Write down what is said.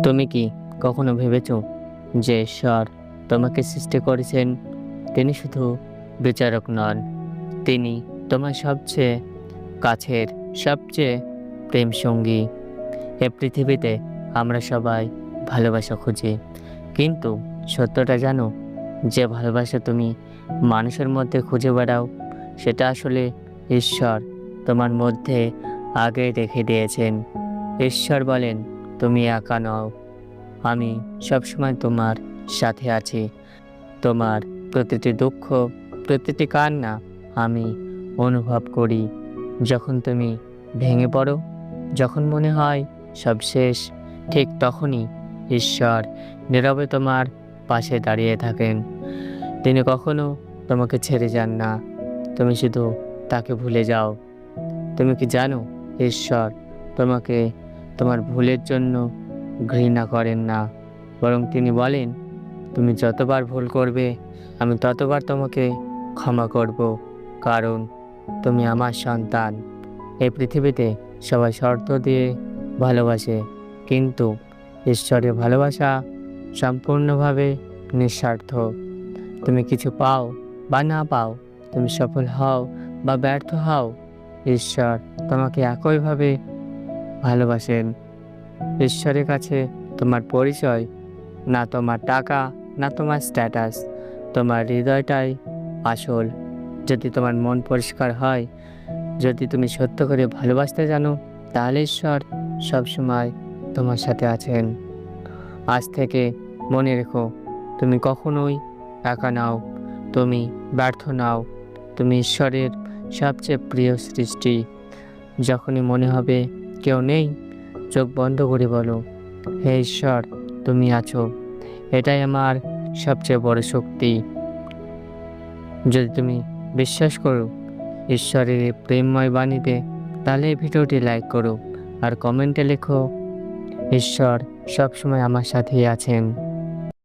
তুমি কি কখনো ভেবেছো যে ঈশ্বর তোমাকে সৃষ্টি করেছেন? তিনি শুধু বিচারক নন, তিনি তোমার সবচেয়ে কাছের, সবচেয়ে প্রেম সঙ্গী। এ পৃথিবীতে আমরা সবাই ভালোবাসা খুঁজি, কিন্তু সত্যটা জানো? যে ভালোবাসা তুমি মানুষের মধ্যে খুঁজে বেড়াও, সেটা আসলে ঈশ্বর তোমার মধ্যে আগে রেখে দিয়েছেন। ঈশ্বর বলেন, তুমি একা নও, আমি সবসময় তোমার সাথে আছি। তোমার প্রতিটি দুঃখ, প্রতিটি কান্না আমি অনুভব করি। যখন তুমি ভেঙে পড়ো, যখন মনে হয় সব শেষ, ঠিক তখনই ঈশ্বর নীরবে তোমার পাশে দাঁড়িয়ে থাকেন। তিনি কখনো তোমাকে ছেড়ে যান না, তুমি শুধু তাকে ভুলে যাও। তুমি কি জানো, ঈশ্বর তোমাকে তোমার ভুলের জন্য ঘৃণা করেন না, বরং তিনি বলেন, তুমি যতবার ভুল করবে আমি ততবার তোমাকে ক্ষমা করব, কারণ তুমি আমার সন্তান। এই পৃথিবীতে সবাই শর্ত দিয়ে ভালোবাসে, কিন্তু ঈশ্বরের ভালোবাসা সম্পূর্ণভাবে নিঃস্বার্থ। তুমি কিছু পাও বা না পাও, তুমি সফল হও বা ব্যর্থ হও, ঈশ্বর তোমাকে একইভাবে ভালোবাসেন। ঈশ্বরের কাছে তোমার পরিচয় না তোমার টাকা, না তোমার স্ট্যাটাস, তোমার হৃদয়টাই আসল। যদি তোমার মন পরিষ্কার হয়, যদি তুমি সত্য করে ভালোবাসতে জানো, তাহলে ঈশ্বর সবসময় তোমার সাথে আছেন। আজ থেকে মনে রেখো, তুমি কখনোই একা নাও, তুমি ব্যর্থ নাও, তুমি ঈশ্বরের সবচেয়ে প্রিয় সৃষ্টি। যখনই মনে হবে কেউ নেই, চোখ বন্ধ করে বলো, হে ঈশ্বর, তুমি আছো। এটাই আমার সবচেয়ে বড় শক্তি। যদি তুমি বিশ্বাস করো ঈশ্বরের এই প্রেমময় বাণীতে, তাহলে এই ভিডিওটি লাইক করো আর কমেন্টে লেখো, ঈশ্বর সবসময় আমার সাথেই আছেন।